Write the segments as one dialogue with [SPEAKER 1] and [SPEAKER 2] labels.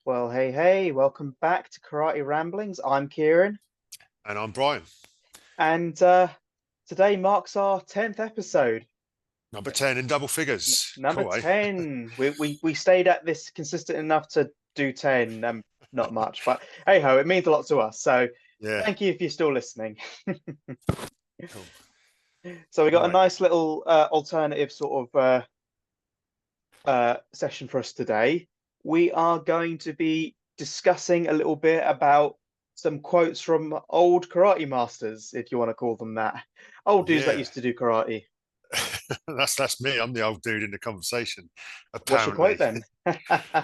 [SPEAKER 1] Well, hey, welcome back to Karate Ramblings. I'm Kieran,
[SPEAKER 2] And I'm Brian.
[SPEAKER 1] and today marks our 10th episode.
[SPEAKER 2] Number 10 in double figures.
[SPEAKER 1] Number
[SPEAKER 2] Cool, eh?
[SPEAKER 1] 10. We stayed at this consistent enough to do 10. Not much, but hey ho, it means a lot to us. So
[SPEAKER 2] Yeah,
[SPEAKER 1] thank you if you're still listening.
[SPEAKER 2] cool.
[SPEAKER 1] So we got a
[SPEAKER 2] Right.
[SPEAKER 1] nice little alternative sort of session for us today. We are going to be discussing a little bit about some quotes from old karate masters, if you want to call them that. Old dudes that
[SPEAKER 2] Yeah.
[SPEAKER 1] used to do karate.
[SPEAKER 2] That's me. I'm the old dude in the conversation,
[SPEAKER 1] What's your quote
[SPEAKER 2] apparently.
[SPEAKER 1] then?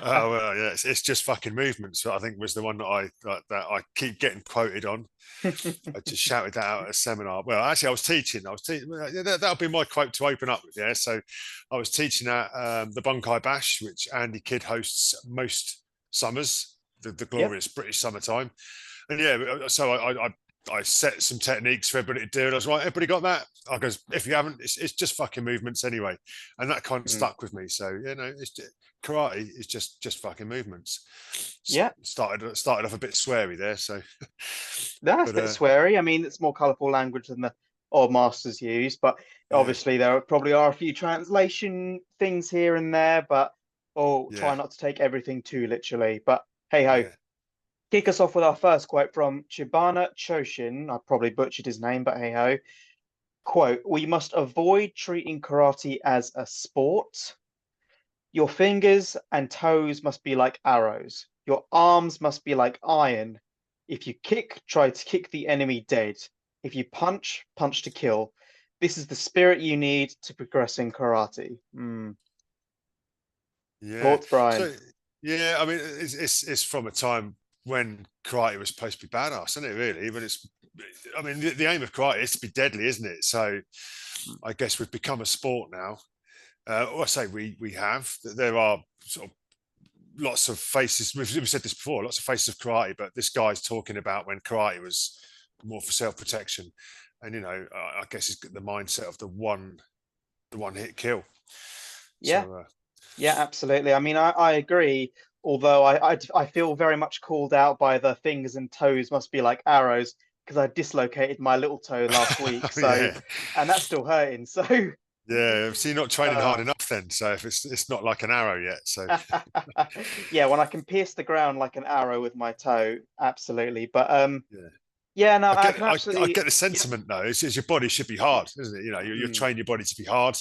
[SPEAKER 2] Oh well, yeah, it's just fucking movements. I think was the one that I keep getting quoted on. I just shouted that out at a seminar. Well, actually, I was teaching. That'll be my quote to open up with. Yeah, so I was teaching at the Bunkai Bash, which Andy Kidd hosts most summers, the
[SPEAKER 1] Yep.
[SPEAKER 2] glorious British summertime. And yeah, so I set some techniques for everybody to do. And I was like, everybody got that? I goes, if you haven't, it's just fucking movements anyway. And that kind of
[SPEAKER 1] Mm.
[SPEAKER 2] stuck with me. So, it's just, karate is just fucking movements.
[SPEAKER 1] Yeah,
[SPEAKER 2] Started off a bit sweary there. So,
[SPEAKER 1] that's a
[SPEAKER 2] but
[SPEAKER 1] bit sweary. I mean, it's more colourful language than the old masters use, but
[SPEAKER 2] yeah,
[SPEAKER 1] obviously there probably are a few translation things here and there, but
[SPEAKER 2] yeah,
[SPEAKER 1] try not to take everything too literally. But hey ho.
[SPEAKER 2] yeah,
[SPEAKER 1] Kick us off with our first quote from Chibana Choshin. I probably butchered his name, but hey ho. Quote, we must avoid treating karate as a sport. Your fingers and toes must be like arrows. Your arms must be like iron. If you kick, try to kick the enemy dead. If you punch, punch to kill. This is the spirit you need to progress in karate.
[SPEAKER 2] yeah.
[SPEAKER 1] Thoughts, Brian?
[SPEAKER 2] So, yeah, I mean, it's from a time when karate was supposed to be badass, isn't it? Really, but I mean, the aim of karate is to be deadly, isn't it? So, I guess we've become a sport now. Or I say we have. There are sort of lots of faces. We've said this before. Lots of faces of karate, but this guy's talking about when karate was more for self protection, and I guess it's the mindset of the one hit kill.
[SPEAKER 1] Yeah,
[SPEAKER 2] So
[SPEAKER 1] yeah, absolutely. I mean, I agree. Although I feel very much called out by the fingers and toes must be like arrows because I dislocated my little toe last week. So,
[SPEAKER 2] yeah,
[SPEAKER 1] and that's still hurting. So,
[SPEAKER 2] yeah. So you're not training hard
[SPEAKER 1] uh,
[SPEAKER 2] enough then. So if it's not like an arrow yet. So
[SPEAKER 1] yeah, when I can pierce the ground like an arrow with my toe, absolutely. But
[SPEAKER 2] yeah.
[SPEAKER 1] yeah, no,
[SPEAKER 2] I
[SPEAKER 1] I
[SPEAKER 2] get
[SPEAKER 1] can
[SPEAKER 2] I
[SPEAKER 1] absolutely.
[SPEAKER 2] get the
[SPEAKER 1] Yeah,
[SPEAKER 2] sentiment though. It's your body should be hard, isn't it? You're
[SPEAKER 1] mm,
[SPEAKER 2] training your body to be hard,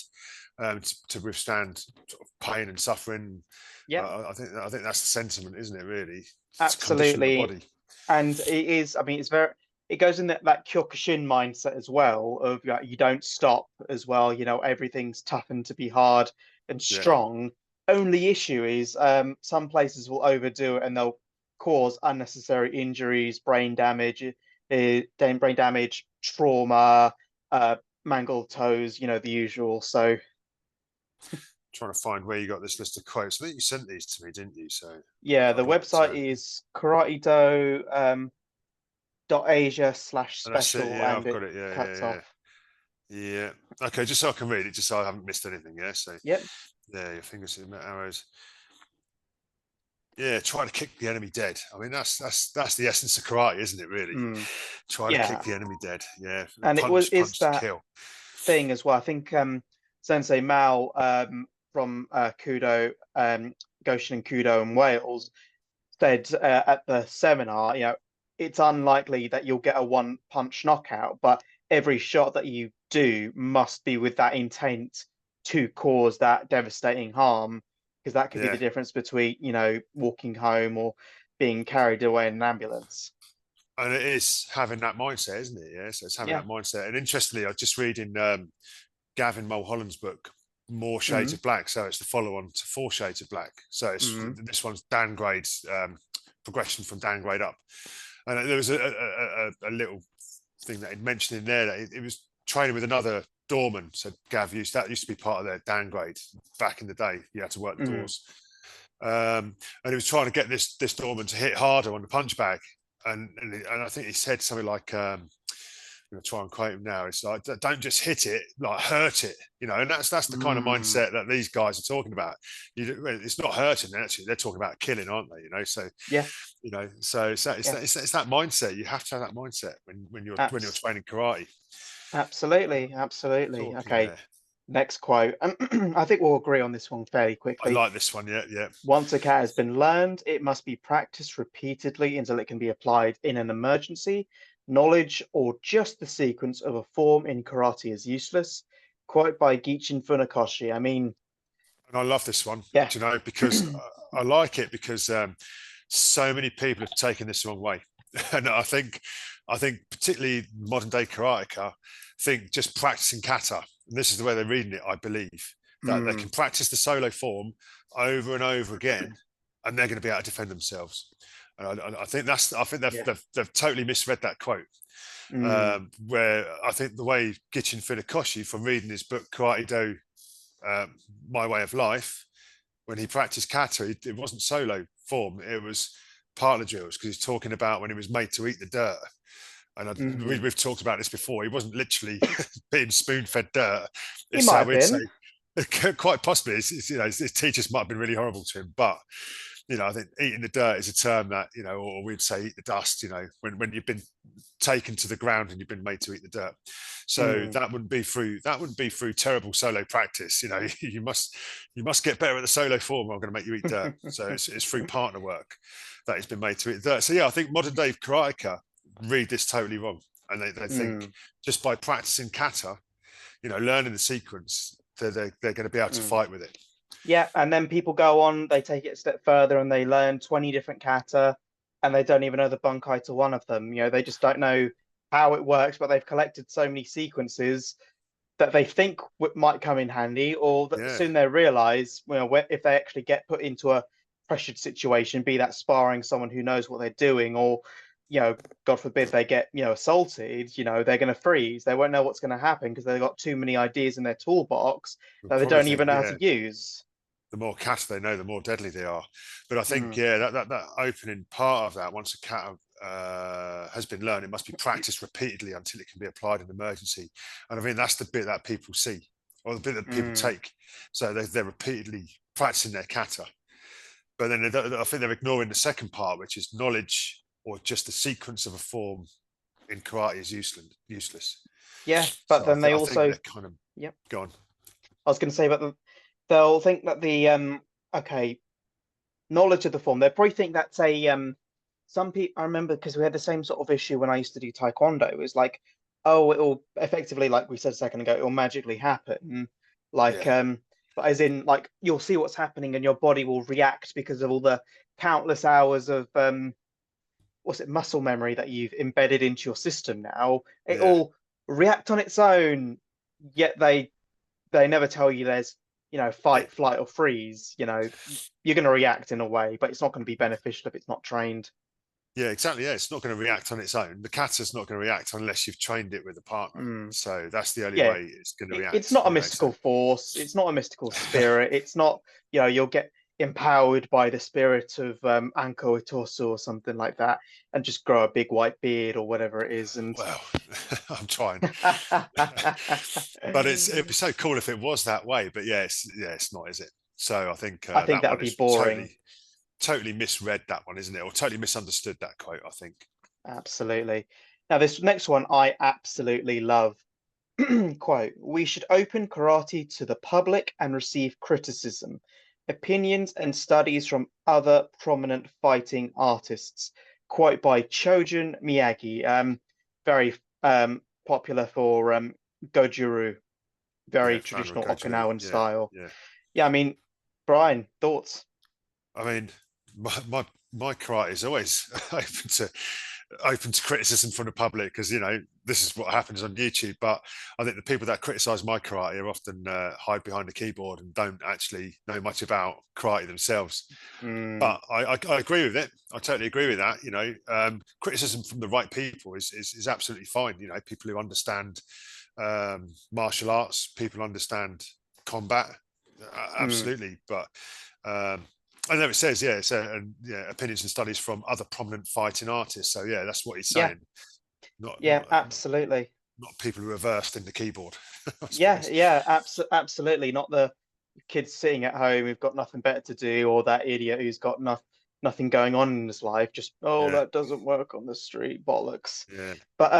[SPEAKER 2] to withstand sort of pain and suffering.
[SPEAKER 1] yeah,
[SPEAKER 2] I think that's the sentiment, isn't it? Really, to condition the
[SPEAKER 1] absolutely.
[SPEAKER 2] body.
[SPEAKER 1] And it is. I mean, it's very. It goes in that Kyokushin mindset as well of you don't stop as well. You know, everything's toughened to be hard and
[SPEAKER 2] Yeah,
[SPEAKER 1] strong. Only issue is some places will overdo it and they'll cause unnecessary injuries, brain damage, trauma, uh, mangled toes. You know, the usual. So
[SPEAKER 2] trying to find where you got this list of quotes. I think you sent these to me, didn't you? So
[SPEAKER 1] yeah,
[SPEAKER 2] I'll
[SPEAKER 1] the
[SPEAKER 2] be able
[SPEAKER 1] website
[SPEAKER 2] to.
[SPEAKER 1] is karate do dot Asia slash
[SPEAKER 2] And that's it.
[SPEAKER 1] special,
[SPEAKER 2] Yeah,
[SPEAKER 1] and
[SPEAKER 2] I've
[SPEAKER 1] it
[SPEAKER 2] got it. Yeah,
[SPEAKER 1] cuts off.
[SPEAKER 2] yeah, yeah. Yeah. Okay, just so I can read it, just so I haven't missed anything. Yeah. So
[SPEAKER 1] Yep.
[SPEAKER 2] yeah, your fingers in the arrows. Yeah, try to kick the enemy dead. I mean, that's the essence of karate, isn't it? Really,
[SPEAKER 1] Mm.
[SPEAKER 2] try to kick
[SPEAKER 1] Yeah,
[SPEAKER 2] the enemy dead. Yeah,
[SPEAKER 1] and it was is
[SPEAKER 2] punch to
[SPEAKER 1] that
[SPEAKER 2] kill.
[SPEAKER 1] thing as well. I think Sensei Mao from Kudo, Goshen and Kudo in Wales said at the seminar, you know, it's unlikely that you'll get a one punch knockout, but every shot that you do must be with that intent to cause that devastating harm, because that could be the
[SPEAKER 2] Yeah,
[SPEAKER 1] difference between, you know, walking home or being carried away in an ambulance.
[SPEAKER 2] and it is having that mindset, isn't it? Yeah, so it's having
[SPEAKER 1] Yeah.
[SPEAKER 2] that mindset. And interestingly, I was just reading Gavin Mulholland's book, More Shades
[SPEAKER 1] Mm,
[SPEAKER 2] of Black. So it's the follow-on to Four Shades of Black. So
[SPEAKER 1] mm,
[SPEAKER 2] this one's downgrade, progression from downgrade up. And there was a little thing that he'd mentioned in there that it was training with another doorman. So that used to be part of their downgrade back in the day. You had to work the
[SPEAKER 1] mm,
[SPEAKER 2] doors, and he was trying to get this doorman to hit harder on the punch bag. And I think he said something like, going to try and quote him now. It's like, don't just hit it, like hurt it, and that's the kind of
[SPEAKER 1] Mm,
[SPEAKER 2] mindset that these guys are talking about. It's not hurting, actually. They're talking about killing, aren't they? So,
[SPEAKER 1] yeah,
[SPEAKER 2] so
[SPEAKER 1] yeah,
[SPEAKER 2] it's that mindset. You have to have that mindset when you're
[SPEAKER 1] abs
[SPEAKER 2] training karate.
[SPEAKER 1] absolutely, absolutely.
[SPEAKER 2] Talking
[SPEAKER 1] Okay,
[SPEAKER 2] there.
[SPEAKER 1] next quote. I think we'll agree on this one fairly
[SPEAKER 2] I
[SPEAKER 1] quickly.
[SPEAKER 2] like this one. Yeah, yeah,
[SPEAKER 1] Once a cat has been learned, it must be practiced repeatedly until it can be applied in an emergency. Knowledge or just the sequence of a form in karate is useless. Quote by Gichin Funakoshi. I mean,
[SPEAKER 2] and I love this one.
[SPEAKER 1] yeah.
[SPEAKER 2] Because I like it because so many people have taken this the wrong way, and I think particularly modern day karateka think just practicing kata, and this is the way they're reading it. I believe that they
[SPEAKER 1] Mm,
[SPEAKER 2] can practice the solo form over and over again, and they're going to be able to defend themselves. And I think
[SPEAKER 1] yeah.
[SPEAKER 2] they've totally misread that quote.
[SPEAKER 1] Mm,
[SPEAKER 2] Where I think the way Gichin Funakoshi, from reading his book Karate Do, My Way of Life, when he practiced kata, it wasn't solo form. It was partner drills, because he's talking about when he was made to eat the dirt. And
[SPEAKER 1] mm.
[SPEAKER 2] we've talked about this before. He wasn't literally being spoon-fed dirt.
[SPEAKER 1] He
[SPEAKER 2] It's
[SPEAKER 1] might
[SPEAKER 2] how
[SPEAKER 1] have
[SPEAKER 2] we'd say.
[SPEAKER 1] been.
[SPEAKER 2] Quite possibly, his teachers might have been really horrible to him, but I think eating the dirt is a term that, or we'd say eat the dust, when you've been taken to the ground and you've been made to eat the dirt. So
[SPEAKER 1] Mm,
[SPEAKER 2] that wouldn't be through terrible solo practice. You must get better at the solo form, or I'm going to make you eat dirt. So it's through partner work that he's been made to eat dirt. So yeah, I think modern day karateka read this totally wrong, and they think
[SPEAKER 1] mm,
[SPEAKER 2] just by practicing kata, learning the sequence, they're going to be able to
[SPEAKER 1] mm.
[SPEAKER 2] fight with it.
[SPEAKER 1] Yeah, and then people go on, they take it a step further and they learn 20 different kata and they don't even know the bunkai to one of them. They just don't know how it works, but they've collected so many sequences that they think might come in handy, or that
[SPEAKER 2] Yeah,
[SPEAKER 1] soon they realize, if they actually get put into a pressured situation, be that sparring someone who knows what they're doing, or, God forbid they get, assaulted, they're going to freeze. They won't know what's going to happen because they've got too many ideas in their toolbox
[SPEAKER 2] we'll
[SPEAKER 1] that they
[SPEAKER 2] probably
[SPEAKER 1] don't
[SPEAKER 2] think,
[SPEAKER 1] even know how
[SPEAKER 2] yeah,
[SPEAKER 1] to use.
[SPEAKER 2] the more kata they know, the more deadly they are. But I think,
[SPEAKER 1] Mm,
[SPEAKER 2] yeah, that opening part of that, once a kata has been learned, it must be practiced repeatedly until it can be applied in emergency. And I think that's the bit that people see, or the bit that people
[SPEAKER 1] mm,
[SPEAKER 2] take. So they're repeatedly practicing their kata. But then I think they're ignoring the second part, which is knowledge or just the sequence of a form in karate is useless.
[SPEAKER 1] yeah, but
[SPEAKER 2] So
[SPEAKER 1] then they
[SPEAKER 2] I think
[SPEAKER 1] also,
[SPEAKER 2] they're kind of
[SPEAKER 1] yep.
[SPEAKER 2] gone.
[SPEAKER 1] I was going to say, but they'll think that okay, knowledge of the form. They probably think that's a some people. I remember because we had the same sort of issue when I used to do taekwondo. It was like, oh, it'll effectively, like we said a second ago, it'll magically happen. Like,
[SPEAKER 2] Yeah,
[SPEAKER 1] but as in, like, you'll see what's happening and your body will react because of all the countless hours of what's it, muscle memory that you've embedded into your system now.
[SPEAKER 2] yeah.
[SPEAKER 1] It'll react on its own. Yet they never tell you there's,
[SPEAKER 2] It,
[SPEAKER 1] fight, flight, or freeze. You're going to react in a way, but it's not going to be beneficial if it's not trained.
[SPEAKER 2] Yeah, exactly. Yeah, it's not going to react on its own. The kata's not going to react unless you've trained it with a partner.
[SPEAKER 1] Mm.
[SPEAKER 2] So that's the only
[SPEAKER 1] Yeah,
[SPEAKER 2] way it's going to
[SPEAKER 1] it's
[SPEAKER 2] react.
[SPEAKER 1] not a mystical force. It's not a mystical spirit. It's not, you'll get empowered by the spirit of Anko Itosu or something like that, and just grow a big white beard or whatever it is. And
[SPEAKER 2] Well, I'm trying, but it'd be
[SPEAKER 1] I
[SPEAKER 2] so cool if it was that way. But it's not, is it? So I think
[SPEAKER 1] think
[SPEAKER 2] that
[SPEAKER 1] that would
[SPEAKER 2] one
[SPEAKER 1] be
[SPEAKER 2] is
[SPEAKER 1] boring.
[SPEAKER 2] totally misread. That one, isn't it? Or totally misunderstood that quote, I think.
[SPEAKER 1] Absolutely. Now, this next one I absolutely love. Quote, we should open karate to the public and receive criticism, opinions, and studies from other prominent fighting artists. Quote by Chojun Miyagi, very popular for Gojuru,
[SPEAKER 2] Yeah,
[SPEAKER 1] very
[SPEAKER 2] founder of
[SPEAKER 1] traditional
[SPEAKER 2] Goju.
[SPEAKER 1] Okinawan
[SPEAKER 2] Yeah,
[SPEAKER 1] style.
[SPEAKER 2] yeah.
[SPEAKER 1] Yeah, I mean, Brian, thoughts?
[SPEAKER 2] I mean, my karate is always open to criticism from the public, because this is what happens on YouTube. But I think the people that criticise my karate are often hide behind the keyboard and don't actually know much about karate themselves.
[SPEAKER 1] Mm,
[SPEAKER 2] But I agree with it. I totally agree with that. Criticism from the right people is absolutely fine. People who understand martial arts, people understand combat,
[SPEAKER 1] mm,
[SPEAKER 2] absolutely. But I know it says, yeah, and yeah, opinions and studies from other prominent fighting artists. So yeah, that's what he's
[SPEAKER 1] yeah,
[SPEAKER 2] saying. Not
[SPEAKER 1] yeah,
[SPEAKER 2] not
[SPEAKER 1] absolutely.
[SPEAKER 2] not people who are versed in the keyboard, I
[SPEAKER 1] Yeah,
[SPEAKER 2] suppose.
[SPEAKER 1] yeah, absolutely. Not the kids sitting at home who've got nothing better to do, or that idiot who's got nothing going on in his life. Just, oh,
[SPEAKER 2] Yeah,
[SPEAKER 1] that doesn't work on the street, bollocks.
[SPEAKER 2] yeah,
[SPEAKER 1] But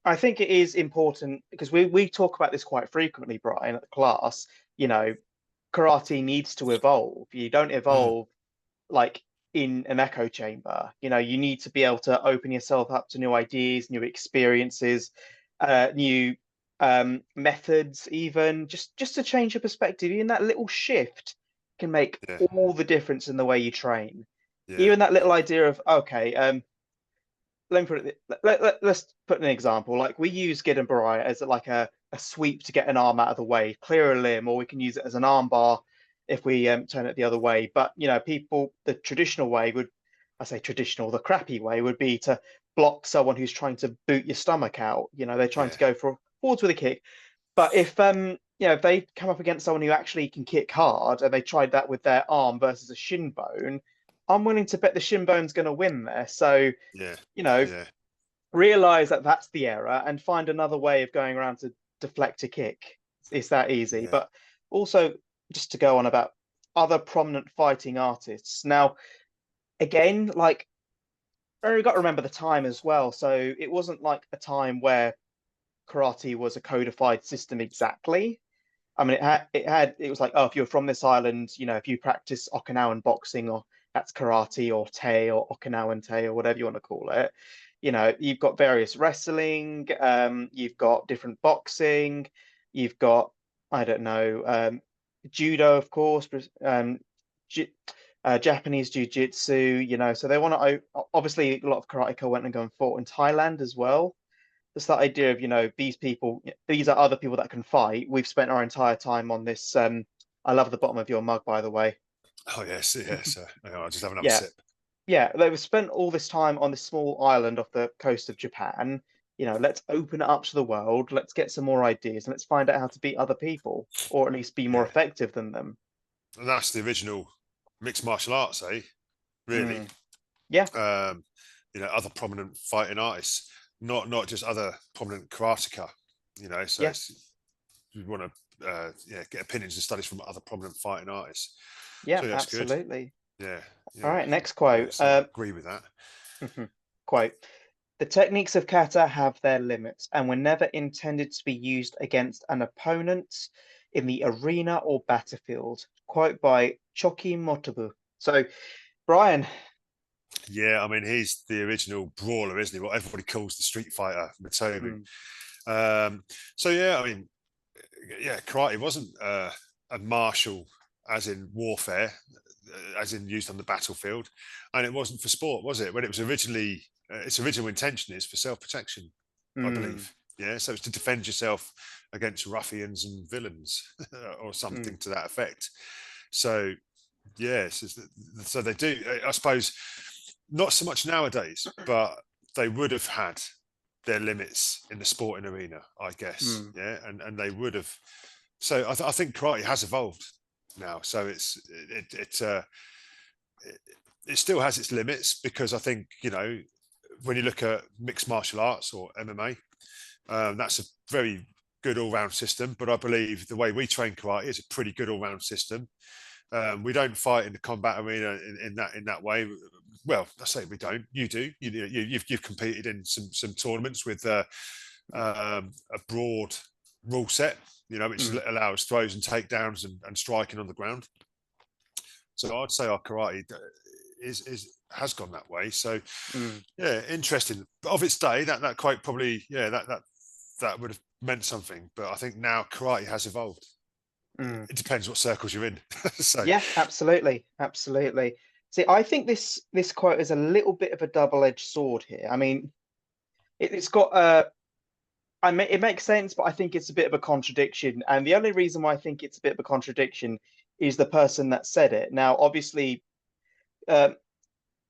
[SPEAKER 1] I think it is important because we talk about this quite frequently, Brian, at the class. You know, karate needs to evolve. You don't
[SPEAKER 2] mm,
[SPEAKER 1] evolve like in an echo chamber. You know, you need to be able to open yourself up to new ideas, new experiences, new methods, even just to change your perspective. Even that little shift can make
[SPEAKER 2] yeah,
[SPEAKER 1] all the difference in the way you train.
[SPEAKER 2] yeah,
[SPEAKER 1] Even that little idea of, okay, let me put it. Let's put an example. Like we use Gid and Barai as like a sweep to get an arm out of the way, clear a limb, or we can use it as an arm bar if we turn it the other way. But you know, people, the traditional way would, I say traditional, the crappy way would be to block someone who's trying to boot your stomach out. You know, they're trying
[SPEAKER 2] yeah,
[SPEAKER 1] to go for forwards with a kick. But if you know, if they come up against someone who actually can kick hard and they tried that with their arm versus a shin bone, I'm willing to bet the shin bone's going to win there. So
[SPEAKER 2] yeah,
[SPEAKER 1] you know,
[SPEAKER 2] yeah,
[SPEAKER 1] realize that that's the error and find another way of going around to deflect a kick. It's that easy.
[SPEAKER 2] yeah,
[SPEAKER 1] But also, just to go on about other prominent fighting artists. Now, again, like, you got to remember the time as well. So it wasn't like a time where karate was a codified system exactly. I mean, it was like, oh, if you're from this island, you know, if you practice Okinawan boxing or that's karate or Te or Okinawan Te or whatever you want to call it. You know, you've got various wrestling, you've got different boxing, you've got, I don't know, judo, of course, ju Japanese jiu-jitsu, you know, so they want to, obviously, a lot of karateka went and go and fought in Thailand as well. It's that idea of, you know, these people, these are other people that can fight. We've spent our entire time on this. I love the bottom of your mug, by the way.
[SPEAKER 2] oh yes, yes. Hang on, I'll just have another
[SPEAKER 1] Yeah,
[SPEAKER 2] sip.
[SPEAKER 1] yeah. They've spent all this time on this small island off the coast of Japan. You know, let's open it up to the world. Let's get some more ideas and let's find out how to beat other people, or at least be more
[SPEAKER 2] Yeah,
[SPEAKER 1] effective than them.
[SPEAKER 2] and that's the original mixed martial arts, eh? Really,
[SPEAKER 1] Mm. Yeah,
[SPEAKER 2] um, other prominent fighting artists, not just other prominent karateka. So
[SPEAKER 1] yeah,
[SPEAKER 2] it's you want to yeah, get opinions and studies from other prominent fighting artists.
[SPEAKER 1] yeah,
[SPEAKER 2] So yeah, that's good.
[SPEAKER 1] absolutely.
[SPEAKER 2] Yeah,
[SPEAKER 1] All
[SPEAKER 2] yeah.
[SPEAKER 1] right, next quote.
[SPEAKER 2] So I agree with that.
[SPEAKER 1] Quote. The techniques of kata have their limits and were never intended to be used against an opponent in the arena or battlefield. Quote by Choki Motobu. So, Brian,
[SPEAKER 2] Yeah, I mean he's the original brawler, isn't he? What everybody calls the Street Fighter, Matobu.
[SPEAKER 1] mm,
[SPEAKER 2] Um, so yeah, I mean, yeah, karate wasn't a martial, as in warfare, as in used on the battlefield, and it wasn't for sport, was it? When it was originally, its original intention is for self-protection, I
[SPEAKER 1] mm,
[SPEAKER 2] believe. Yeah, so it's to defend yourself against ruffians and villains, or
[SPEAKER 1] mm,
[SPEAKER 2] something to that effect. So yes, so they do. I suppose not so much nowadays, but they would have had their limits in the sporting arena, I guess.
[SPEAKER 1] mm,
[SPEAKER 2] Yeah, and they would have. So I think karate has evolved now. So it, it still has its limits because I think when you look at mixed martial arts or MMA, that's a very good all-round system. But I believe the way we train karate is a pretty good all-round system. We don't fight in the combat arena in that way. Well, I say we don't. You do. You've competed in some tournaments with a broad rule set, which
[SPEAKER 1] mm,
[SPEAKER 2] allows throws and takedowns and striking on the ground. So I'd say our karate is has gone that way. So
[SPEAKER 1] mm,
[SPEAKER 2] yeah, interesting. But of its day, that quite probably that would have meant something. But I think now karate has evolved.
[SPEAKER 1] mm.
[SPEAKER 2] It depends what circles you're in. So
[SPEAKER 1] Yeah, absolutely, absolutely. See, I think this quote is a little bit of a double-edged sword here. I mean, it's got it makes sense, but I think it's a bit of a contradiction. And the only reason why I think it's a bit of a contradiction is the person that said it. Now, obviously, um,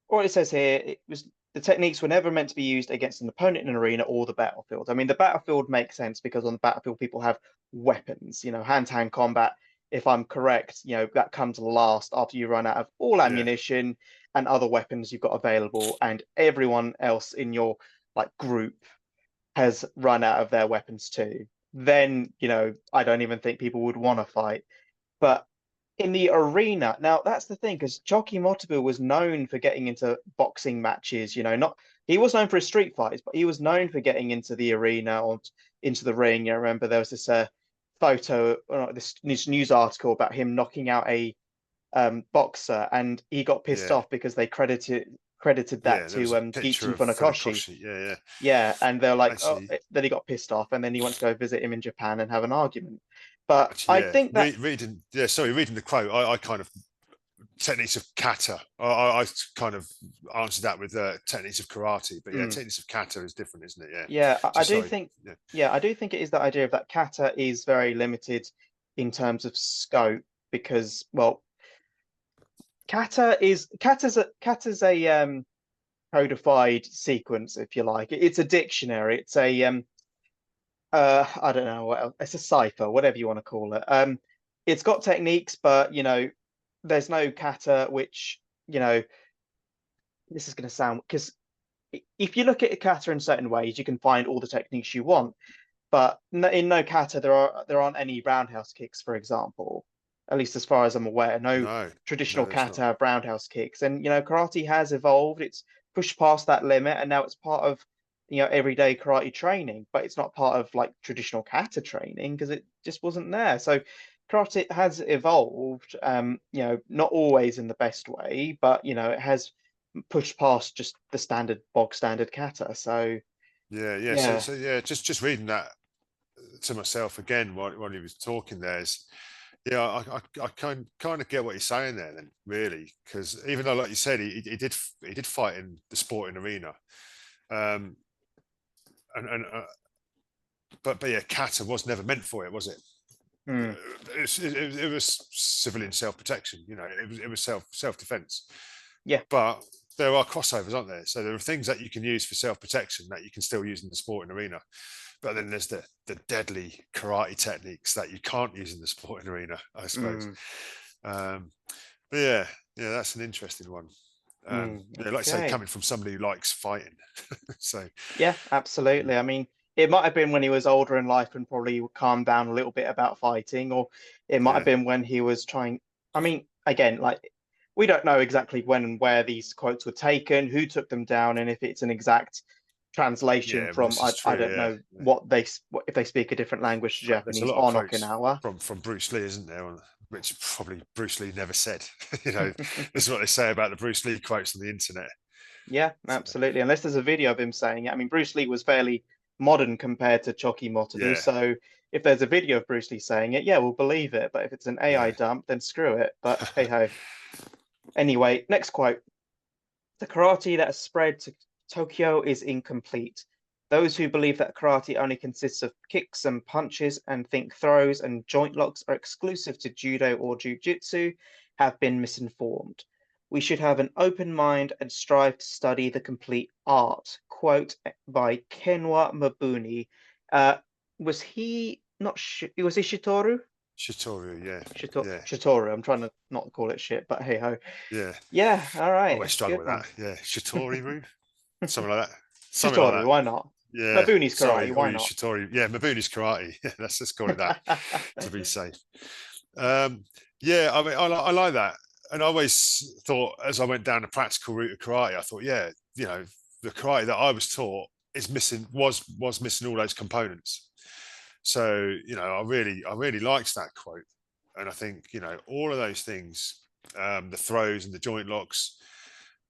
[SPEAKER 1] what it says here, it was the techniques were never meant to be used against an opponent in an arena or the battlefield. I mean, the battlefield makes sense because on the battlefield, people have weapons, you know, hand-to-hand combat. If I'm correct, you know, that comes last after you run out of all
[SPEAKER 2] yeah,
[SPEAKER 1] ammunition and other weapons you've got available, and everyone else in your like group has run out of their weapons too, then, I don't even think people would want to fight. But in the arena, now that's the thing, because Choki Motobu was known for getting into boxing matches, not he was known for his street fights, but he was known for getting into the arena or into the ring. Remember there was this photo, this news article about him knocking out a boxer, and he got pissed
[SPEAKER 2] Yeah,
[SPEAKER 1] off because they credited that
[SPEAKER 2] yeah. There was
[SPEAKER 1] to
[SPEAKER 2] a picture
[SPEAKER 1] Gichin
[SPEAKER 2] of
[SPEAKER 1] Funakoshi.
[SPEAKER 2] Funakoshi. Yeah, yeah.
[SPEAKER 1] Yeah, and they're like, oh,
[SPEAKER 2] Actually,
[SPEAKER 1] then he got pissed off, and then he went to go visit him in Japan and have an argument. But
[SPEAKER 2] actually,
[SPEAKER 1] I
[SPEAKER 2] yeah.
[SPEAKER 1] think that,
[SPEAKER 2] Reading, yeah. Sorry, reading the quote, I kind of techniques of kata. I kind of answered that with techniques of karate, but yeah,
[SPEAKER 1] mm,
[SPEAKER 2] techniques of kata is different, isn't it? Yeah.
[SPEAKER 1] yeah, I
[SPEAKER 2] Just
[SPEAKER 1] do
[SPEAKER 2] sorry.
[SPEAKER 1] think,
[SPEAKER 2] Yeah.
[SPEAKER 1] yeah, I do think it is that idea of that kata is very limited in terms of scope because, well, kata's a codified sequence, if you like. It's a dictionary. It's a I don't know what else. It's a cipher, whatever you want to call it. It's got techniques, but there's no kata, which this is going to sound because if you look at a kata in certain ways, you can find all the techniques you want. But in no kata, there aren't any roundhouse kicks, for example. At least as far as I'm aware, no
[SPEAKER 2] No,
[SPEAKER 1] traditional
[SPEAKER 2] no, there's
[SPEAKER 1] kata
[SPEAKER 2] not.
[SPEAKER 1] have roundhouse kicks. And karate has evolved. It's pushed past that limit, and now it's part of everyday karate training. But it's not part of like traditional kata training because it just wasn't there. So karate has evolved. Not always in the best way, but it has pushed past just the bog standard kata. So
[SPEAKER 2] Yeah, yeah. So,
[SPEAKER 1] yeah.
[SPEAKER 2] so yeah, just reading that to myself again while he was talking there is, yeah, I kind of get what he's saying there then, really, because even though, like you said, he did fight in the sporting arena, um, and but yeah, kata was never meant for it, was it?
[SPEAKER 1] Mm,
[SPEAKER 2] It was civilian self protection, it was self defense.
[SPEAKER 1] yeah.
[SPEAKER 2] But there are crossovers, aren't there? So there are things that you can use for self protection that you can still use in the sporting arena. But then there's the deadly karate techniques that you can't use in the sporting arena, I suppose.
[SPEAKER 1] Mm,
[SPEAKER 2] Um, but yeah, that's an interesting one. Yeah, like I say,
[SPEAKER 1] okay.
[SPEAKER 2] coming from somebody who likes fighting. So
[SPEAKER 1] Yeah, absolutely. I mean, it might have been when he was older in life and probably calmed down a little bit about fighting, or it might have
[SPEAKER 2] yeah,
[SPEAKER 1] been when he was trying. I mean, again, like we don't know exactly when and where these quotes were taken, who took them down, and if it's an exact translation
[SPEAKER 2] yeah,
[SPEAKER 1] from
[SPEAKER 2] this is
[SPEAKER 1] I
[SPEAKER 2] true.
[SPEAKER 1] don't
[SPEAKER 2] Yeah,
[SPEAKER 1] know
[SPEAKER 2] yeah.
[SPEAKER 1] if they speak a different language to
[SPEAKER 2] There's a
[SPEAKER 1] Japanese
[SPEAKER 2] lot of
[SPEAKER 1] on
[SPEAKER 2] quotes
[SPEAKER 1] Okinawa.
[SPEAKER 2] from Bruce Lee, isn't there? Which probably Bruce Lee never said. This is what they say about the Bruce Lee quotes on the internet.
[SPEAKER 1] Yeah,
[SPEAKER 2] So,
[SPEAKER 1] absolutely. Unless there's a video of him saying it. I mean, Bruce Lee was fairly modern compared to Choki Motobu.
[SPEAKER 2] yeah,
[SPEAKER 1] So if there's a video of Bruce Lee saying it, yeah, we'll believe it. But if it's an AI
[SPEAKER 2] yeah.
[SPEAKER 1] dump, then screw it. But hey ho. Anyway, next quote. The karate that has spread to Tokyo is incomplete. Those who believe that karate only consists of kicks and punches and think throws and joint locks are exclusive to judo or jujitsu have been misinformed. We should have an open mind and strive to study the complete art. Quote by Kenwa Mabuni. Uh, was he not? Was he Shitoru?
[SPEAKER 2] Shitoru, yeah, yeah,
[SPEAKER 1] Shitoru. I'm trying to not call it shit, but hey ho.
[SPEAKER 2] yeah.
[SPEAKER 1] Yeah. All right.
[SPEAKER 2] Always
[SPEAKER 1] That's a
[SPEAKER 2] struggle
[SPEAKER 1] good
[SPEAKER 2] with
[SPEAKER 1] one.
[SPEAKER 2] that. Yeah, Shitori Rune, something like that. Something like
[SPEAKER 1] Shitoru,
[SPEAKER 2] that.
[SPEAKER 1] why not?
[SPEAKER 2] Yeah.
[SPEAKER 1] Mabuni's
[SPEAKER 2] Sorry,
[SPEAKER 1] karate,
[SPEAKER 2] all
[SPEAKER 1] why
[SPEAKER 2] you
[SPEAKER 1] not?
[SPEAKER 2] Shitori. Yeah, Mabuni's karate. Yeah, let's just call it that to be safe. Um, yeah, I mean, I like that, and I always thought as I went down the practical route of karate, I thought, yeah, the karate that I was taught is missing was missing all those components. So I really liked that quote, and I think all of those things, the throws and the joint locks,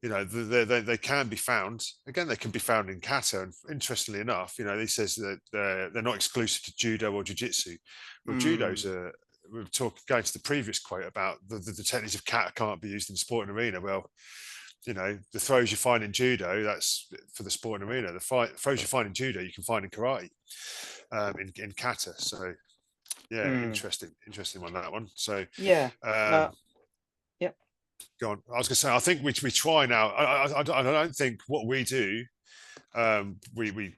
[SPEAKER 2] they can be found. Again, they can be found in kata. And interestingly enough, he says that they're not exclusive to judo or jiu-jitsu. Well, judo's
[SPEAKER 1] Mm,
[SPEAKER 2] a we were talking going to the previous quote about the techniques of kata can't be used in the sporting arena. Well, the throws you find in judo, that's for the sporting arena. The throws you find in judo, you can find in karate, in kata. So yeah,
[SPEAKER 1] mm,
[SPEAKER 2] interesting on that one. So
[SPEAKER 1] yeah.
[SPEAKER 2] um,
[SPEAKER 1] No, yeah.
[SPEAKER 2] go on. I was going to say, I think we try now. I don't think what we do, we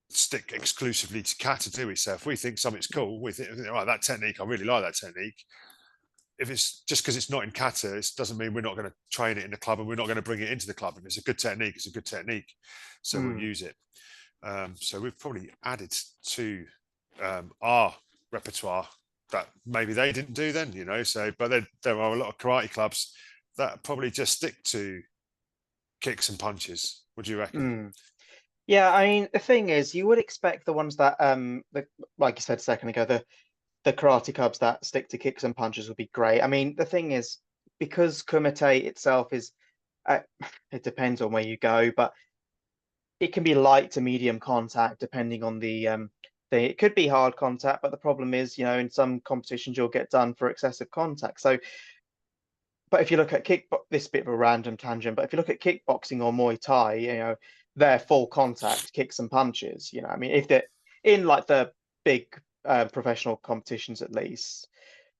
[SPEAKER 2] stick exclusively to kata, do we? So if we think something's cool, we think, right, that technique, I really like that technique. If it's just because it's not in kata, it doesn't mean we're not going to train it in the club and we're not going to bring it into the club. If it's a good technique, it's a good technique. So we'll
[SPEAKER 1] Mm,
[SPEAKER 2] use it. So we've probably added to our repertoire that maybe they didn't do then, you know. So, but there are a lot of karate clubs that probably just stick to kicks and punches. What do you reckon?
[SPEAKER 1] Mm. Yeah, I mean, the thing is, you would expect the ones that, like you said a second ago, the karate clubs that stick to kicks and punches would be great. I mean, the thing is, because kumite itself is, uh, it depends on where you go, but it can be light to medium contact depending on it could be hard contact, but the problem is, in some competitions you'll get done for excessive contact. So, but if you look at this bit of a random tangent, but if you look at kickboxing or Muay Thai, they're full contact kicks and punches. I mean, if they're in like the big professional competitions at least.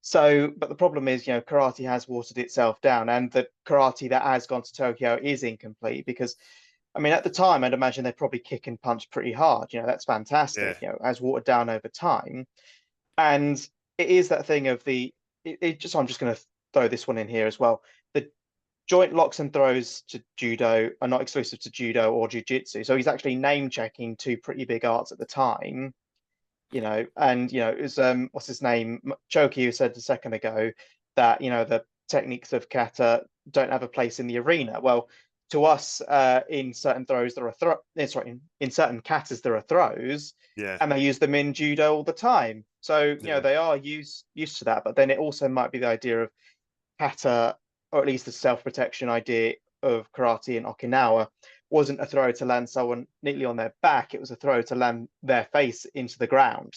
[SPEAKER 1] So, but the problem is, karate has watered itself down, and the karate that has gone to Tokyo is incomplete because, I mean, at the time, I'd imagine they probably kick and punch pretty hard. That's
[SPEAKER 2] Yeah,
[SPEAKER 1] fantastic. As watered down over time, and it is that thing of I'm just going to throw this one in here as well. The joint locks and throws to judo are not exclusive to judo or jiu-jitsu. So he's actually name checking two pretty big arts at the time, and it was what's his name? Choki, who said a second ago that, the techniques of kata don't have a place in the arena. Well, to us, in certain throws there are sorry, in certain katas there are throws,
[SPEAKER 2] yeah,
[SPEAKER 1] and they use them in judo all the time. So,
[SPEAKER 2] yeah,
[SPEAKER 1] they are used to that. But then it also might be the idea of kata, or at least the self-protection idea of karate in Okinawa, wasn't a throw to land someone neatly on their back, it was a throw to land their face into the ground.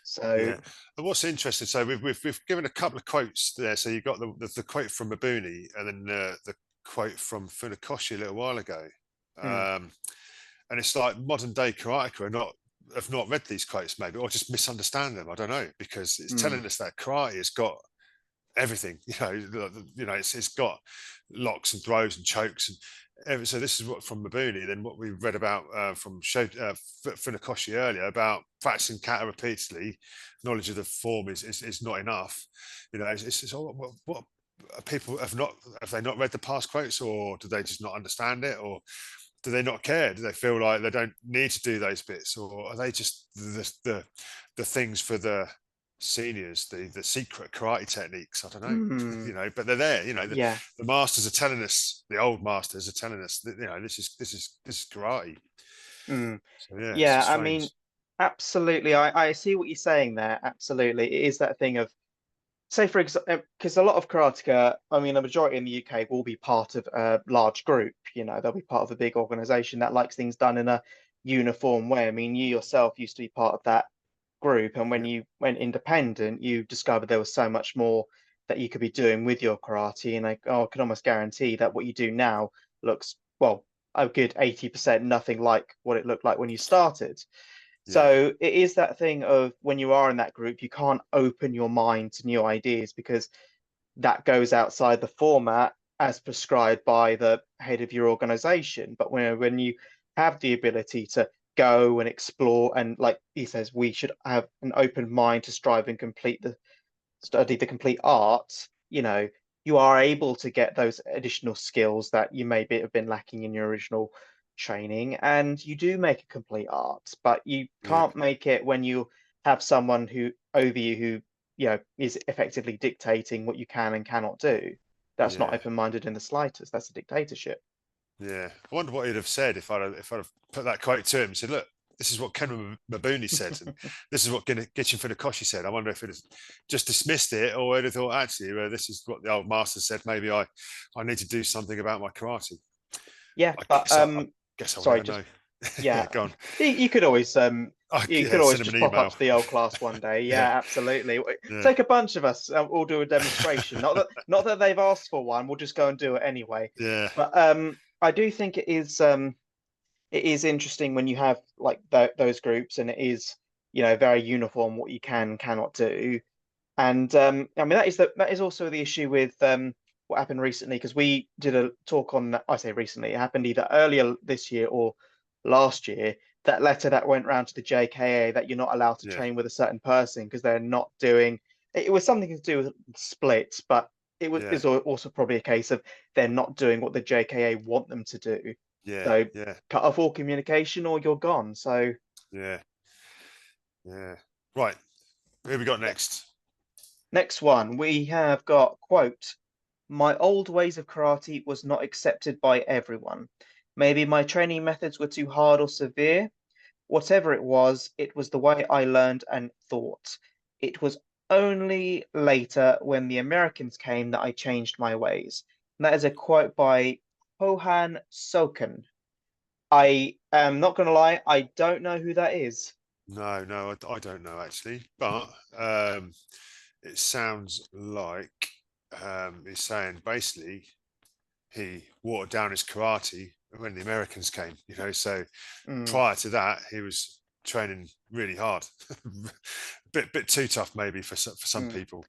[SPEAKER 1] So,
[SPEAKER 2] yeah. And what's interesting, so we've given a couple of quotes there. So you got the quote from Mabuni, and then the quote from Funakoshi a little while ago.
[SPEAKER 1] mm,
[SPEAKER 2] Um, and it's like modern day karateka have not read these quotes maybe, or just misunderstand them. I don't know, because it's
[SPEAKER 1] mm,
[SPEAKER 2] telling us that karate has got everything. It's got locks and throws and chokes and everything. So this is what from Mabuni. Then what we read about from Funakoshi earlier about practicing kata repeatedly, knowledge of the form is not enough. It's all what people have they not read the past quotes, or do they just not understand it, or do they not care? Do they feel like they don't need to do those bits, or are they just the things for the seniors, the secret karate techniques? I don't know,
[SPEAKER 1] mm,
[SPEAKER 2] but they're there.
[SPEAKER 1] yeah,
[SPEAKER 2] The masters are telling us, the old masters are telling us that this is karate.
[SPEAKER 1] mm,
[SPEAKER 2] So yeah, it's
[SPEAKER 1] yeah.
[SPEAKER 2] just
[SPEAKER 1] I mean,
[SPEAKER 2] strange.
[SPEAKER 1] absolutely. I see what you're saying there. Absolutely, it is that thing of, say for example, because a lot of karateka, I mean, the majority in the UK will be part of a large group. They'll be part of a big organization that likes things done in a uniform way. I mean, you yourself used to be part of that group, and when
[SPEAKER 2] Yeah,
[SPEAKER 1] you went independent, you discovered there was so much more that you could be doing with your karate. And I can almost guarantee that what you do now looks, well, a good 80% nothing like what it looked like when you started.
[SPEAKER 2] yeah,
[SPEAKER 1] So it is that thing of, when you are in that group, you can't open your mind to new ideas because that goes outside the format as prescribed by the head of your organization. But when you have the ability to go and explore, and like he says, we should have an open mind to strive and study the complete art, you are able to get those additional skills that you maybe have been lacking in your original training, and you do make a complete art. But you
[SPEAKER 2] yeah,
[SPEAKER 1] can't make it when you have someone who over you who, is effectively dictating what you can and cannot do. That's not
[SPEAKER 2] yeah.
[SPEAKER 1] open-minded in the slightest. That's a dictatorship.
[SPEAKER 2] Yeah, I wonder what he'd have said if I'd have put that quote to him and said, "Look, this is what Ken Mabuni said, and this is what Gichin Funakoshi said." I wonder if he'd have just dismissed it, or he'd have thought, "Actually, well, this is what the old master said. Maybe I need to do something about my karate."
[SPEAKER 1] Yeah,
[SPEAKER 2] I
[SPEAKER 1] but
[SPEAKER 2] guess I guess I'll
[SPEAKER 1] sorry,
[SPEAKER 2] never
[SPEAKER 1] just,
[SPEAKER 2] know. Yeah,
[SPEAKER 1] yeah,
[SPEAKER 2] go on.
[SPEAKER 1] you could always you could
[SPEAKER 2] Yeah,
[SPEAKER 1] always
[SPEAKER 2] send him
[SPEAKER 1] just
[SPEAKER 2] an
[SPEAKER 1] pop up
[SPEAKER 2] email.
[SPEAKER 1] to the old class one day.
[SPEAKER 2] Yeah,
[SPEAKER 1] Yeah, absolutely.
[SPEAKER 2] yeah,
[SPEAKER 1] Take a bunch of us, all do a demonstration. Not that they've asked for one. We'll just go and do it anyway.
[SPEAKER 2] yeah,
[SPEAKER 1] But I do think it is interesting when you have like those groups, and it is, very uniform what you can and cannot do. And I mean, that is also the issue with what happened recently, because we did a talk on that. I say recently, it happened either earlier this year or last year. That letter that went round to the JKA that you're not allowed to
[SPEAKER 2] yeah,
[SPEAKER 1] train with a certain person because they're not doing. It was something to do with splits, but it was
[SPEAKER 2] yeah,
[SPEAKER 1] is also probably a case of they're not doing what the JKA want them to do.
[SPEAKER 2] Yeah,
[SPEAKER 1] So
[SPEAKER 2] yeah,
[SPEAKER 1] cut off all communication or you're gone. So
[SPEAKER 2] yeah, yeah. Right. Who we got next?
[SPEAKER 1] next one, we have got, quote, my old ways of karate was not accepted by everyone. Maybe my training methods were too hard or severe. Whatever it was the way I learned and thought. It was only later when the Americans came that I changed my ways. And that is a quote by Hohan Soken. I am not going to lie, I don't know who that is.
[SPEAKER 2] No, no, I don't know actually, but it sounds like he's saying basically he watered down his karate when the Americans came. So
[SPEAKER 1] Mm,
[SPEAKER 2] prior to that, he was training really hard, bit too tough maybe for some
[SPEAKER 1] mm,
[SPEAKER 2] people.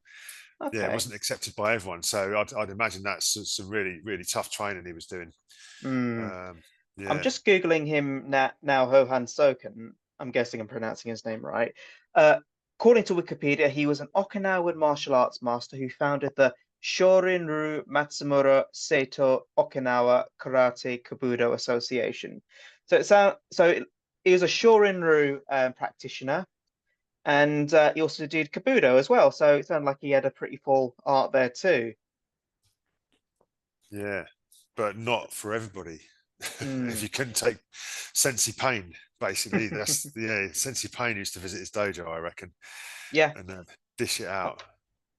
[SPEAKER 2] Yeah, it
[SPEAKER 1] okay.
[SPEAKER 2] wasn't accepted by everyone. So I'd imagine that's some really really tough training he was doing.
[SPEAKER 1] Mm.
[SPEAKER 2] Um,
[SPEAKER 1] I'm
[SPEAKER 2] yeah,
[SPEAKER 1] just Googling him now, Hohan Soken. I'm guessing I'm pronouncing his name right. According to Wikipedia, he was an Okinawan martial arts master who founded the Shorin-ryu Matsumura Seito Okinawa Karate Kabudo Association. He was a Shorin-ryu practitioner, and he also did Kabudo as well. So it sounded like he had a pretty full art there too.
[SPEAKER 2] yeah, but not for everybody. If
[SPEAKER 1] Mm.
[SPEAKER 2] you couldn't take Sensi Pain, basically, that's yeah. Sensi Pain used to visit his dojo, I reckon,
[SPEAKER 1] Yeah.
[SPEAKER 2] and dish it out.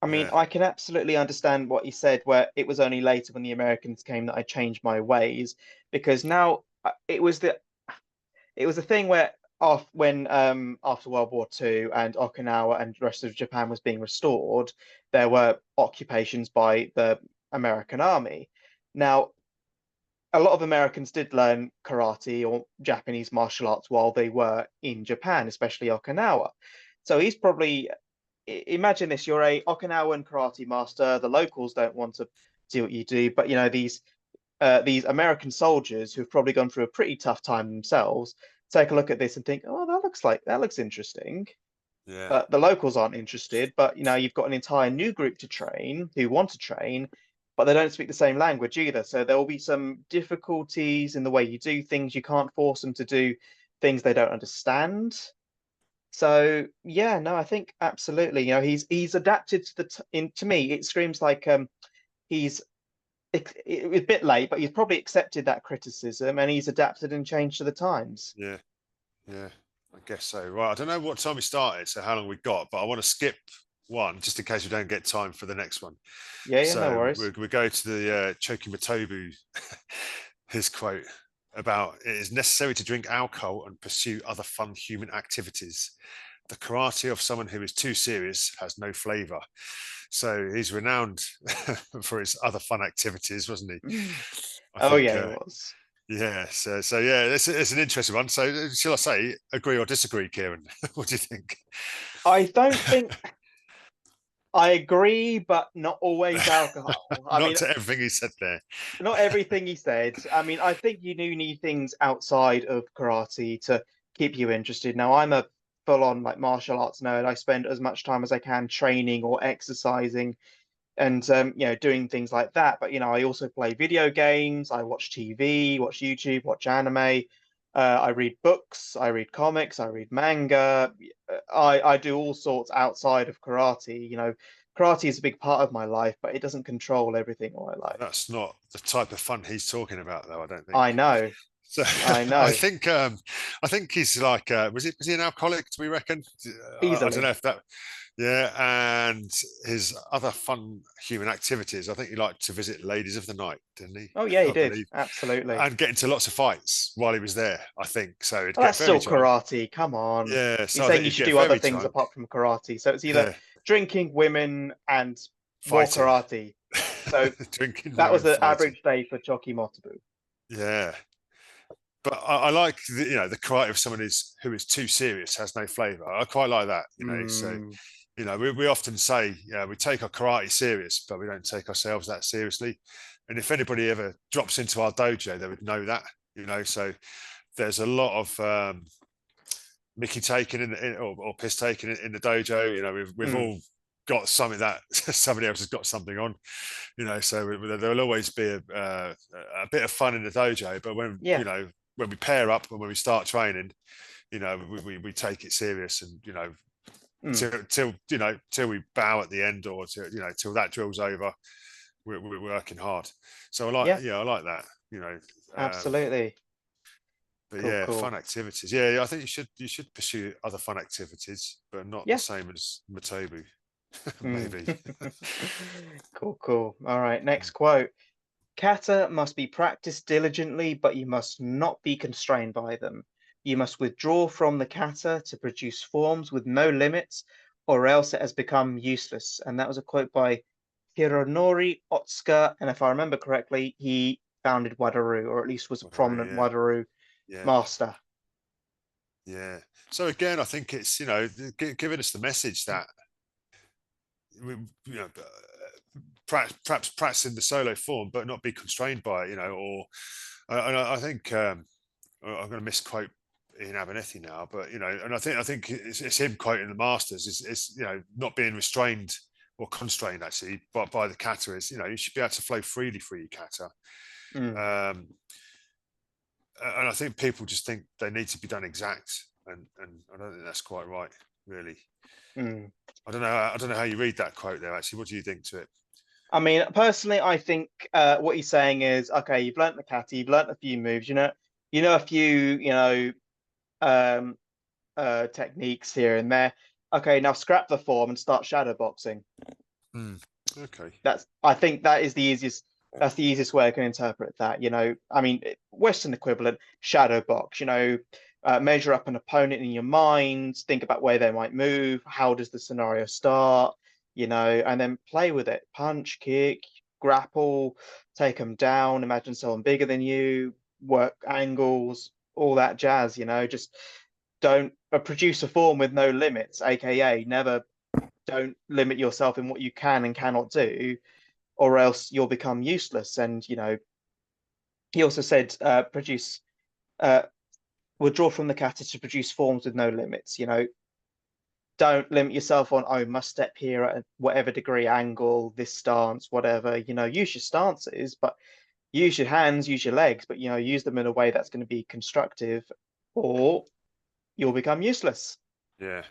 [SPEAKER 1] I mean,
[SPEAKER 2] Yeah,
[SPEAKER 1] I can absolutely understand what he said, where it was only later when the Americans came that I changed my ways, because now it was a thing where after World War II and Okinawa and the rest of Japan was being restored, there were occupations by the American army. Now, a lot of Americans did learn karate or Japanese martial arts while they were in Japan, especially Okinawa. So he's probably imagine this: you're a Okinawan karate master. The locals don't want to do what you do, but you know these American soldiers who've probably gone through a pretty tough time themselves take a look at this and think, oh, that looks interesting.
[SPEAKER 2] yeah,
[SPEAKER 1] But the locals aren't interested. But you know, you've got an entire new group to train who want to train, but they don't speak the same language either. So there will be some difficulties in the way you do things. You can't force them to do things they don't understand. So yeah, no, I think absolutely. You know, he's adapted to to me, it screams like he's it was a bit late, but he's probably accepted that criticism and he's adapted and changed to the times.
[SPEAKER 2] yeah, yeah. I guess so. Right. I don't know what time we started, so how long we got, but I want to skip one just in case we don't get time for the next one.
[SPEAKER 1] Yeah, yeah, no
[SPEAKER 2] So
[SPEAKER 1] worries.
[SPEAKER 2] we go to the Choki Matobu, his quote about it is necessary to drink alcohol and pursue other fun human activities. The karate of someone who is too serious has no flavor. So he's renowned for his other fun activities, wasn't he?
[SPEAKER 1] Mm.
[SPEAKER 2] I
[SPEAKER 1] Oh
[SPEAKER 2] think,
[SPEAKER 1] yeah, he was.
[SPEAKER 2] yeah. So yeah, it's an interesting one. So shall I say agree or disagree, Kieran? What do you think?
[SPEAKER 1] I don't think I agree, but not always alcohol. I
[SPEAKER 2] Not
[SPEAKER 1] mean,
[SPEAKER 2] to everything he said there.
[SPEAKER 1] not everything he said. I mean, I think you do need things outside of karate to keep you interested. Now, I'm a full-on like martial arts nerd. I spend as much time as I can training or exercising and you know, doing things like that. But you know, I also play video games. I watch TV, watch YouTube, watch anime. I read books. I read comics. I read manga. I do all sorts outside of karate. You know, karate is a big part of my life, but it doesn't control everything in my life.
[SPEAKER 2] That's not the type of fun he's talking about, though. I don't think.
[SPEAKER 1] I know.
[SPEAKER 2] So
[SPEAKER 1] I
[SPEAKER 2] I
[SPEAKER 1] know.
[SPEAKER 2] think I think he's like was he an alcoholic? Do we reckon? I don't know
[SPEAKER 1] Easily.
[SPEAKER 2] if that. Yeah, and his other fun human activities. I think he liked to visit ladies of the night, didn't he?
[SPEAKER 1] Oh yeah, he
[SPEAKER 2] I
[SPEAKER 1] did.
[SPEAKER 2] believe,
[SPEAKER 1] Absolutely.
[SPEAKER 2] and get into lots of fights while he was there. I think so. He'd
[SPEAKER 1] Well,
[SPEAKER 2] get
[SPEAKER 1] that's
[SPEAKER 2] very
[SPEAKER 1] still
[SPEAKER 2] drunk.
[SPEAKER 1] karate. Come on.
[SPEAKER 2] Yeah,
[SPEAKER 1] He's
[SPEAKER 2] so I
[SPEAKER 1] saying
[SPEAKER 2] think
[SPEAKER 1] you
[SPEAKER 2] he'd
[SPEAKER 1] should
[SPEAKER 2] get
[SPEAKER 1] do other
[SPEAKER 2] very
[SPEAKER 1] things
[SPEAKER 2] drunk.
[SPEAKER 1] apart from karate. So it's either
[SPEAKER 2] Yeah,
[SPEAKER 1] drinking, women, and more
[SPEAKER 2] fighting,
[SPEAKER 1] karate. So
[SPEAKER 2] drinking
[SPEAKER 1] that was
[SPEAKER 2] women,
[SPEAKER 1] the
[SPEAKER 2] fighting.
[SPEAKER 1] average day for Choki Motobu.
[SPEAKER 2] Yeah, but I like the karate of someone who is too serious, has no flavor. I quite like that. So
[SPEAKER 1] Mm,
[SPEAKER 2] we often say, we take our karate serious, but we don't take ourselves that seriously. And if anybody ever drops into our dojo, they would know that. So there's a lot of Mickey taken or piss taken in the dojo. We've
[SPEAKER 1] mm,
[SPEAKER 2] all got something that somebody else has got something on, so there will always be a bit of fun in the dojo, but when
[SPEAKER 1] Yeah.
[SPEAKER 2] when we pair up and when we start training, we take it serious, and
[SPEAKER 1] Mm.
[SPEAKER 2] till we bow at the end, or till that drill's over, we're working hard. So
[SPEAKER 1] Yeah,
[SPEAKER 2] I like that,
[SPEAKER 1] absolutely.
[SPEAKER 2] but
[SPEAKER 1] Cool,
[SPEAKER 2] yeah,
[SPEAKER 1] cool.
[SPEAKER 2] fun activities. Yeah, I think you should pursue other fun activities, but not the
[SPEAKER 1] Yeah.
[SPEAKER 2] same as Matobu,
[SPEAKER 1] Mm.
[SPEAKER 2] maybe.
[SPEAKER 1] Cool, cool. All right, next quote. Kata must be practiced diligently, but you must not be constrained by them. You must withdraw from the kata to produce forms with no limits, or else it has become useless. And that was a quote by Hironori Otsuka. And if I remember correctly, he founded Wadaru, or at least was a prominent
[SPEAKER 2] Yeah,
[SPEAKER 1] Wadaru
[SPEAKER 2] yeah,
[SPEAKER 1] master.
[SPEAKER 2] yeah. So again, I think it's giving us the message that we, perhaps practicing the solo form, but not be constrained by it, or and I think I'm going to misquote Ian Abernethy now, but and I think it's him quoting the masters is not being restrained or constrained actually by the kata, is you should be able to flow freely through your kata.
[SPEAKER 1] Mm,
[SPEAKER 2] Um, and I think people just think they need to be done exact, and I don't think that's quite right, really.
[SPEAKER 1] mm.
[SPEAKER 2] I don't know how you read that quote there. Actually, what do you think to it?
[SPEAKER 1] I mean, personally, I think what he's saying is, okay, you've learnt the kata, you've learnt a few moves, you know a few, um, techniques here and there. Okay, now scrap the form and start shadow boxing.
[SPEAKER 2] Mm, okay.
[SPEAKER 1] I think that is the easiest. That's the easiest way I can interpret that. I mean, Western equivalent, shadow box. Measure up an opponent in your mind, think about where they might move, how does the scenario start, and then play with it. Punch, kick, grapple, take them down. Imagine someone bigger than you, work angles, all that jazz. Just don't produce a form with no limits, aka never don't limit yourself in what you can and cannot do, or else you'll become useless. And he also said produce uh, withdraw from the kata to produce forms with no limits. Don't limit yourself on, oh, must step here at whatever degree angle, this stance, whatever. Use your stances, but use your hands, use your legs, but use them in a way that's going to be constructive, or you'll become useless.
[SPEAKER 2] Yeah.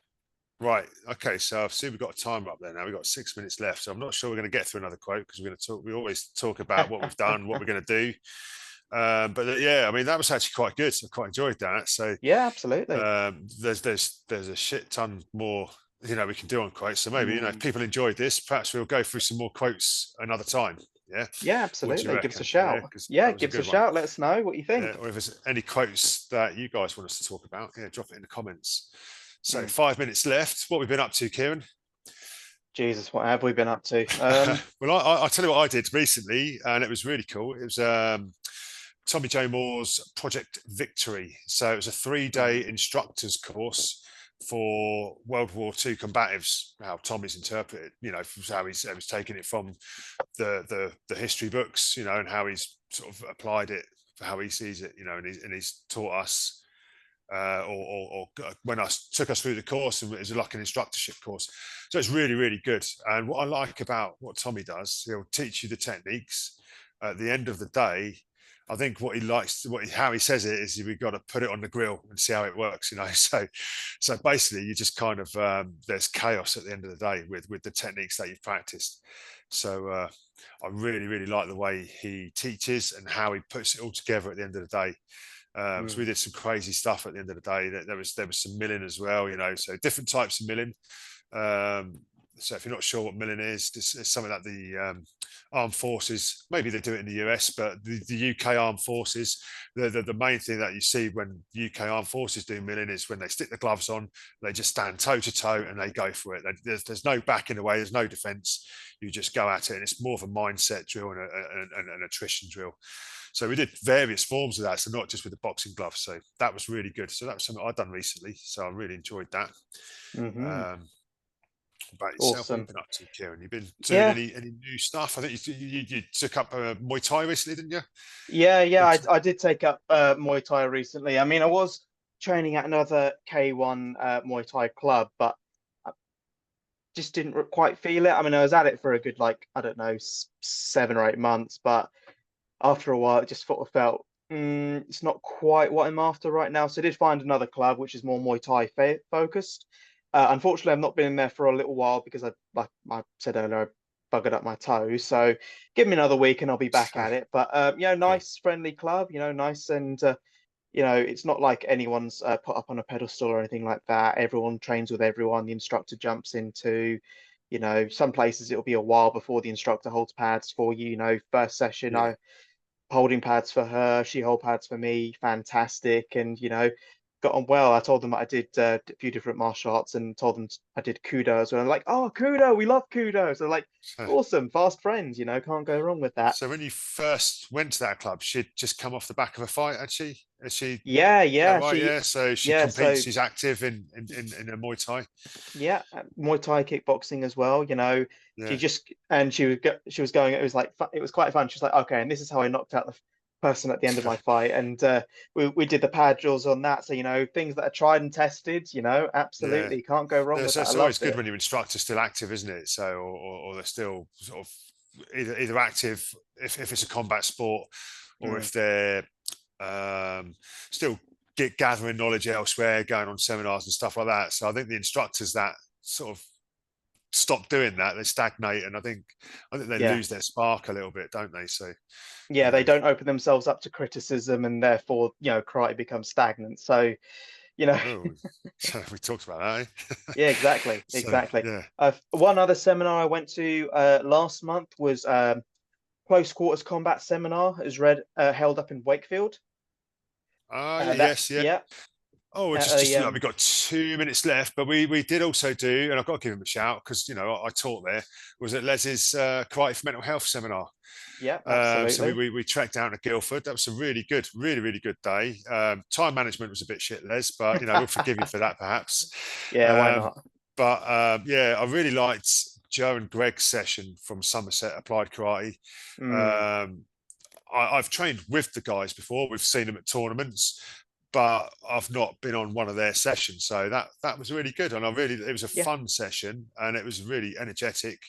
[SPEAKER 2] Right. Okay. So I've seen we've got a timer up there now. We've got 6 minutes left. So I'm not sure we're going to get through another quote, because we're going to talk. We always talk about what we've done, what we're going to do. But yeah, I mean, that was actually quite good. I quite enjoyed that. So
[SPEAKER 1] Yeah, absolutely.
[SPEAKER 2] there's a shit ton more we can do on quotes. So maybe if
[SPEAKER 1] Mm.
[SPEAKER 2] people enjoyed this, perhaps we'll go through some more quotes another time. Yeah.
[SPEAKER 1] Yeah,
[SPEAKER 2] What do you
[SPEAKER 1] absolutely. Give us a
[SPEAKER 2] reckon? Yeah,
[SPEAKER 1] shout.
[SPEAKER 2] because
[SPEAKER 1] Yeah,
[SPEAKER 2] that was a
[SPEAKER 1] give us a
[SPEAKER 2] good one.
[SPEAKER 1] shout. Let us know what you
[SPEAKER 2] Yeah,
[SPEAKER 1] think.
[SPEAKER 2] or if there's any quotes that you guys want us to talk about, yeah, drop it in the comments. So
[SPEAKER 1] Mm.
[SPEAKER 2] 5 minutes left. What we've been up to, Kieran?
[SPEAKER 1] Jesus, what have we been up to?
[SPEAKER 2] Well, I'll tell you what I did recently, and it was really cool. It was Tommy J. Moore's Project Victory. So it was a 3-day
[SPEAKER 1] mm,
[SPEAKER 2] instructors course for World War II combatives. How Tommy's interpreted, how he's taken it from the history books, and how he's sort of applied it for how he sees it, and he's taught us. Or when I took us through the course, and it was like an instructorship course. So it's really, really good. And what I like about what Tommy does, he'll teach you the techniques. At the end of the day, I think what he likes, how he says it is, we've got to put it on the grill and see how it works. So basically, you just kind of there's chaos at the end of the day with the techniques that you've practiced. So I really, really like the way he teaches and how he puts it all together at the end of the day. So we
[SPEAKER 1] mm,
[SPEAKER 2] did some crazy stuff at the end of the day. There was some milling as well, so different types of milling. Um, so if you're not sure what milling is, it's something that the armed forces, maybe they do it in the US, but the UK armed forces, the main thing that you see when UK armed forces do milling is when they stick the gloves on, they just stand toe to toe and they go for it. There's no backing away, there's no defense. You just go at it, and it's more of a mindset drill and an attrition drill. So we did various forms of that, so not just with the boxing gloves. So that was really good. So that was something I've done recently. So I really enjoyed that.
[SPEAKER 1] hmm
[SPEAKER 2] Um, about yourself, what
[SPEAKER 1] Awesome.
[SPEAKER 2] have you been up to, Kieran? You've been doing
[SPEAKER 1] Yeah,
[SPEAKER 2] any new stuff? I think you took up Muay Thai recently, didn't you?
[SPEAKER 1] yeah. I did take up Muay Thai recently. I mean, I was training at another K1 Muay Thai club, but just didn't quite feel it. I mean, I was at it for a good, like, I don't know, 7 or 8 months, but after a while, it just sort of felt it's not quite what I'm after right now. So I did find another club which is more Muay Thai focused. Unfortunately, I've not been in there for a little while because like I said earlier, I buggered up my toe. So give me another week and I'll be back at it. But
[SPEAKER 2] Cool.
[SPEAKER 1] nice, friendly club. Nice and it's not like anyone's put up on a pedestal or anything like that. Everyone trains with everyone. The instructor jumps into, some places it'll be a while before the instructor holds pads for you. First session,
[SPEAKER 2] Yeah.
[SPEAKER 1] I holding pads for her, she hold pads for me, fantastic, and got on well. I told them that I did a few different martial arts and told them I did kudo as well. And like, oh, kudo, we love kudo. So like,
[SPEAKER 2] So,
[SPEAKER 1] awesome, fast friends, can't go wrong with that.
[SPEAKER 2] so when you first went to that club, she'd just come off the back of a fight, had she? Is she? Is
[SPEAKER 1] Yeah,
[SPEAKER 2] that
[SPEAKER 1] yeah,
[SPEAKER 2] right? Yeah. So she
[SPEAKER 1] yeah,
[SPEAKER 2] competes.
[SPEAKER 1] so
[SPEAKER 2] She's active in a Muay Thai.
[SPEAKER 1] yeah, Muay Thai kickboxing as well. She
[SPEAKER 2] Yeah.
[SPEAKER 1] just and she was going. It was like it was quite fun. She was like, okay, and this is how I knocked out the person at the end of my fight, and we did the pad drills on that. So things that are tried and tested.
[SPEAKER 2] Yeah.
[SPEAKER 1] Absolutely can't go wrong
[SPEAKER 2] Yeah,
[SPEAKER 1] with
[SPEAKER 2] so
[SPEAKER 1] that. I
[SPEAKER 2] it's always
[SPEAKER 1] loved
[SPEAKER 2] good
[SPEAKER 1] it.
[SPEAKER 2] when your instructor's still active, isn't it? So, or they're still sort of either active if it's a combat sport, or
[SPEAKER 1] Mm,
[SPEAKER 2] if they're um, still gathering knowledge elsewhere, going on seminars and stuff like that. So I think the instructors that sort of stop doing that, they stagnate, and I think they
[SPEAKER 1] yeah,
[SPEAKER 2] lose their spark a little bit, don't they? So,
[SPEAKER 1] yeah, they don't open themselves up to criticism, and therefore karate becomes stagnant. So you know,
[SPEAKER 2] oh, so we talked about that, eh?
[SPEAKER 1] yeah, exactly,
[SPEAKER 2] So
[SPEAKER 1] exactly.
[SPEAKER 2] yeah.
[SPEAKER 1] One other seminar I went to last month was close quarters combat seminar is held up in Wakefield.
[SPEAKER 2] Ah,
[SPEAKER 1] That
[SPEAKER 2] yes, yeah.
[SPEAKER 1] yeah,
[SPEAKER 2] Oh, it's
[SPEAKER 1] at
[SPEAKER 2] just
[SPEAKER 1] a
[SPEAKER 2] like we've got 2 minutes left, but we did also do, and I've got to give him a shout because I taught there. Was at Les's karate for mental health seminar.
[SPEAKER 1] yeah,
[SPEAKER 2] So we,
[SPEAKER 1] absolutely.
[SPEAKER 2] we we trekked down to Guildford. That was a really good day. Time management was a bit shit, Les, but we'll forgive you for that perhaps.
[SPEAKER 1] Yeah, why
[SPEAKER 2] Um,
[SPEAKER 1] not?
[SPEAKER 2] but yeah, I really liked Joe and Greg's session from Somerset Applied Karate.
[SPEAKER 1] Mm,
[SPEAKER 2] Um, I've trained with the guys before. We've seen them at tournaments, but I've not been on one of their sessions. So that was really good, and it was a
[SPEAKER 1] yeah,
[SPEAKER 2] fun session, and it was really energetic,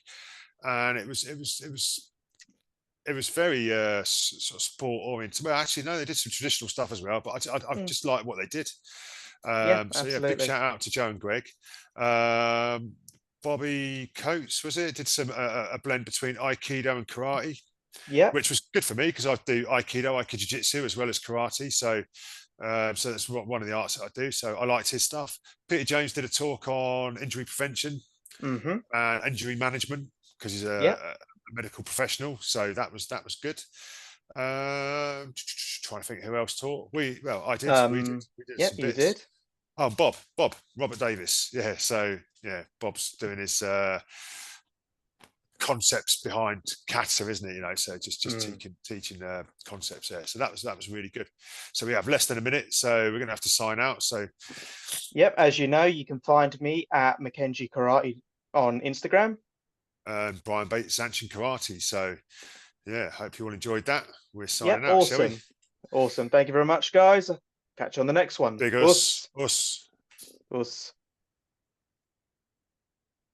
[SPEAKER 2] and it was very sort of sport oriented. Well, actually, no, they did some traditional stuff as well, but I
[SPEAKER 1] mm,
[SPEAKER 2] just like what they did.
[SPEAKER 1] yeah,
[SPEAKER 2] So yeah, big
[SPEAKER 1] absolutely.
[SPEAKER 2] shout out to Joe and Greg. Um, Bobby Coates was it? Did some a blend between Aikido and karate,
[SPEAKER 1] Yeah,
[SPEAKER 2] which was good for me because I do Aikido Jiu-Jitsu as well as karate. So that's one of the arts that I do. So I liked his stuff. Peter Jones did a talk on injury prevention
[SPEAKER 1] mm-hmm,
[SPEAKER 2] and injury management because he's
[SPEAKER 1] yeah,
[SPEAKER 2] a medical professional. So that was good. Trying to think who else taught. I did. We did
[SPEAKER 1] yeah,
[SPEAKER 2] some
[SPEAKER 1] you
[SPEAKER 2] bits.
[SPEAKER 1] did.
[SPEAKER 2] Oh, Robert Davis. Yeah. So yeah, Bob's doing his concepts behind kata, isn't it? So just
[SPEAKER 1] Mm.
[SPEAKER 2] teaching concepts there. So that was really good. So we have less than a minute, so we're gonna have to sign out. So
[SPEAKER 1] Yep, as you know, you can find me at Mackenzie Karate on Instagram.
[SPEAKER 2] Brian Bates, Zanchin Karate. So yeah, hope you all enjoyed that. We're
[SPEAKER 1] Yep,
[SPEAKER 2] signing out, shall we?
[SPEAKER 1] awesome. Awesome. Thank you very much, guys. Catch you on the next one.
[SPEAKER 2] Big us,
[SPEAKER 1] Us.
[SPEAKER 2] us.
[SPEAKER 1] Us.